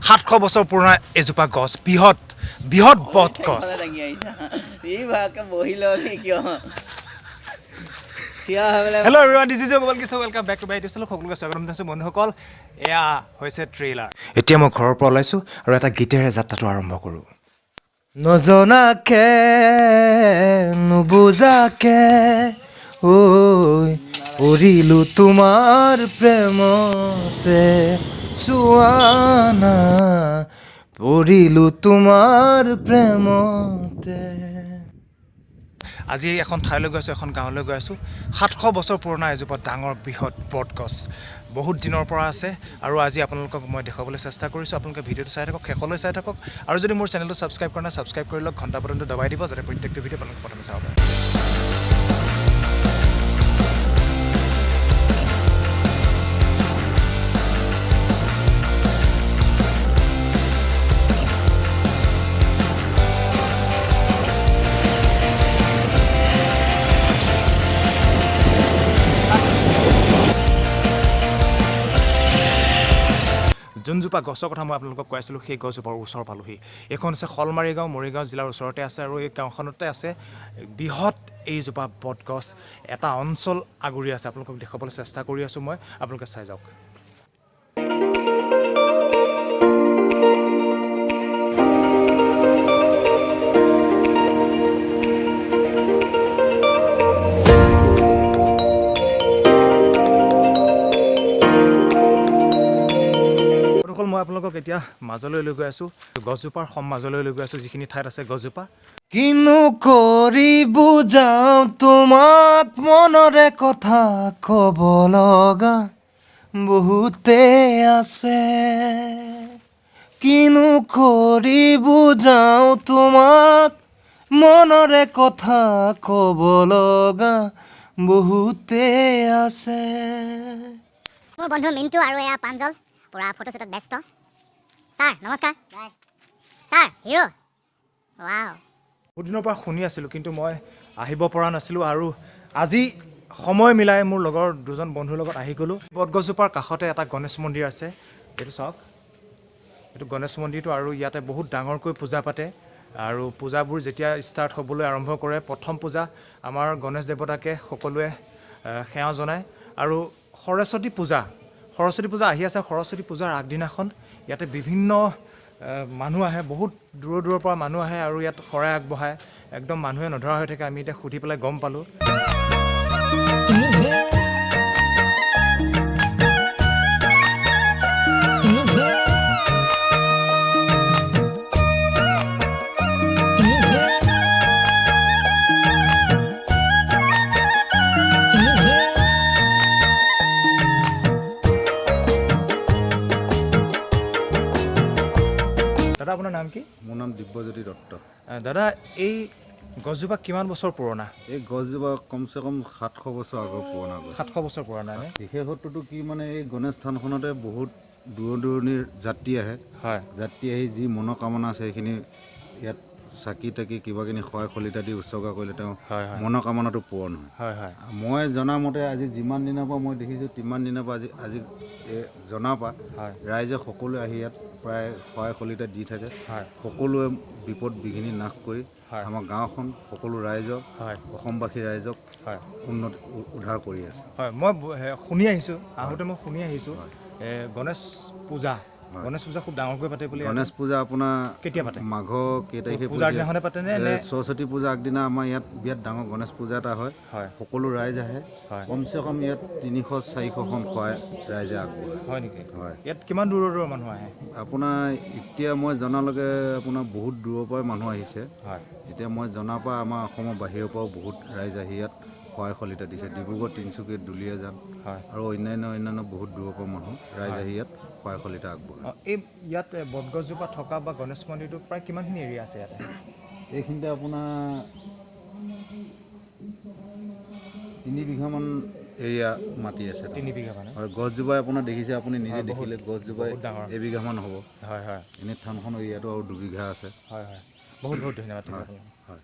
700 বছৰ পুৰণা এজোপা গছ বৃহৎ বৃহৎ বট গছ Hello everyone, this is your Gopal. Welcome back to my YouTube channel. সকলোকে স্বাগতম জনাইছো বন্ধুসকল। এয়া হৈছে ট্ৰেইলাৰ। এতিয়া মই ঘৰৰ পৰা ওলাইছো আৰু এটা গীতেৰে যাত্ৰাটো আৰম্ভ কৰো। নজনাকে নুবুজাকে ঐ পৰিলো তোমাৰ প্ৰেমতে সুৱানা পৰিলো তোমাৰ প্ৰেমতে আজি এখন ঠাইলৈ গৈছো এখন গাঁৱলৈ গৈ আছো 700 বছৰ পুৰণা এজোপা ডাঙৰ বৃহৎ বটগছ বহুত দিনৰ পৰা আছে আৰু আজি আপোনালোকক মই দেখাবলৈ চেষ্টা কৰিছো আপোনালোকে ভিডিঅটো চাই থাকক শেষলৈ চাই থাকক আৰু যদি মোৰ চেনেলটো সাবস্ক্ৰাইব কৰা নাই সাবস্ক্ৰাইব কৰি লওক ঘণ্টা বটনটো দবাই দিব যাতে প্ৰত্যেকটো ভিডিঅ আপোনালোকে প্ৰথমে চাব পাৰে যোনজোপা গছৰ কথা মই আপোনালোকক কৈ আছিলোঁ সেই গছজোপাৰ ওচৰ পালোহি এখন আছে Morigaon Morigaon জিলাৰ ওচৰতে আছে আৰু এই গাঁওখনতে আছে বৃহৎ এইজোপা বটগছ এটা অঞ্চল আগুৰি আছে আপোনালোকক দেখাবলৈ চেষ্টা কৰি আছো মই আপোনালোকে চাই যাওক মই আপোনালোকক এতিয়া মাজলৈ লৈ গৈ আছো গছজোপাৰ মাজলৈ লৈ গৈ আছো যিখিনি ঠাইত আছে গছজোপা কিনো কৰি বুজাও তোমাক মনৰে কথা কব লগা বহুতে আছে কিনো কৰি বুজাও তোমাক মনৰে কথা কব লগা বহুতে আছে মোৰ বন্ধু মিন্টু আৰু এয়া পাঞ্জল পুৰা ফটো শ্বুটত ব্যস্ত স্যাৰ নমস্কাৰ স্যাৰ হিৰো ওৱাও বহুদিনৰ পৰা শুনি আছিলোঁ কিন্তু মই আহিব পৰা নাছিলোঁ আৰু আজি সময় মিলাই মোৰ লগৰ দুজন বন্ধুৰ লগত আহি গ'লোঁ বটগছজোপাৰ কাষতে এটা গণেশ মন্দিৰ আছে এইটো চাওক এইটো গণেশ মন্দিৰটো আৰু ইয়াতে বহুত ডাঙৰকৈ পূজা পাতে আৰু পূজাবোৰ যেতিয়া ষ্টাৰ্ট হ'বলৈ আৰম্ভ কৰে প্ৰথম পূজা আমাৰ গণেশ দেৱতাকে সকলোৱে সেৱা জনায় আৰু সৰস্বতী পূজা আহি আছে সৰস্বতী পূজাৰ আগদিনাখন ইয়াতে বিভিন্ন মানুহ আহে বহুত দূৰৰ পৰা মানুহ আহে আৰু ইয়াত শৰাই আগবঢ়ায় একদম মানুহে নধৰা হৈ থাকে আমি এতিয়া সুধি পেলাই গম পালোঁ দাদা আপোনাৰ নাম কি মোৰ নাম দিব্যজ্যোতি দত্ত দাদা এই গছজোপা কিমান বছৰ পুৰণা এই গছজোপা কমচে কম 700 বছৰ আগৰ পুৰণা গছ 700 বছৰ পুৰণা নে বিশেষত্বটো কি মানে এই গণেশ থানখনতে বহুত দূৰণিৰ যাত্ৰী আহে হয় যাত্ৰী আহি যি মনোকামনা আছে সেইখিনি ইয়াত চাকি তাকি কিবাকিনি খোৱাই খলিতা দি উৎসৰ্গা কৰিলে তেওঁ মনোকামনাটো পূৰণ হয় মই জনামতে আজি যিমান দিনৰ পৰা মই দেখিছোঁ তিমান দিনৰ পৰা আজি জনাৰ পৰা ৰাইজে সকলোৱে আহি ইয়াত প্ৰায় খোৱাই খলিতা দি থাকে সকলোৱে বিপদ বিঘিনি নাশ কৰি আমাৰ গাঁওখন সকলো ৰাইজক অসমবাসী ৰাইজক উদ্ধাৰ কৰি আছে হয় মই শুনি আহিছোঁ আহোঁতে মই শুনি আহিছোঁ গণেশ পূজা খুব ডাঙৰকৈ পাতে বুলি গণেশ পূজা আপোনাৰ কেতিয়া পাতে মাঘ কেই তাৰিখে পূজাৰ দিনাখনে পাতে নে সৰস্বতী পূজা আগদিনা আমাৰ ইয়াত বিৰাট ডাঙৰ গণেশ পূজা এটা হয় সকলো ৰাইজ আহে কমচে কম ইয়াত 300-400খন খোৱাই ৰাইজে আগবঢ়ায় হয় নেকি হয় ইয়াত কিমান দূৰৰ মানুহ আহে আপোনাৰ এতিয়া মই জনালৈকে আপোনাৰ বহুত দূৰৰ পৰাই মানুহ আহিছে হয় এতিয়া মই জনাৰ পৰা আমাৰ অসমৰ বাহিৰৰ পৰাও বহুত ৰাইজ আহি ইয়াত খোৱাই খলিতা দিছে ডিব্ৰুগড় তিনিচুকীয়া দুলীয়াজান আৰু অন্যান্য বহুত দূৰৰ পৰা মানুহ ৰাইজ আহি ইয়াত খোৱাই খলিতা আগবঢ়ায় এই ইয়াত বটগছজোপা থকা বা গণেশ মন্দিৰটো প্ৰায় কিমানখিনি এৰিয়া আছে ইয়াতে এইখিনিতে আপোনাৰ 3 বিঘামান এৰিয়া মাটি আছে 3 বিঘা মানে হয় গছজোপাই আপোনাৰ দেখিছে আপুনি নিজে দেখিলে গছজোপাই এবিঘামান হ'ব হয় এনেই থানখনৰ এৰিয়াটো আৰু 2 বিঘা আছে বহুত ধন্যবাদ হয়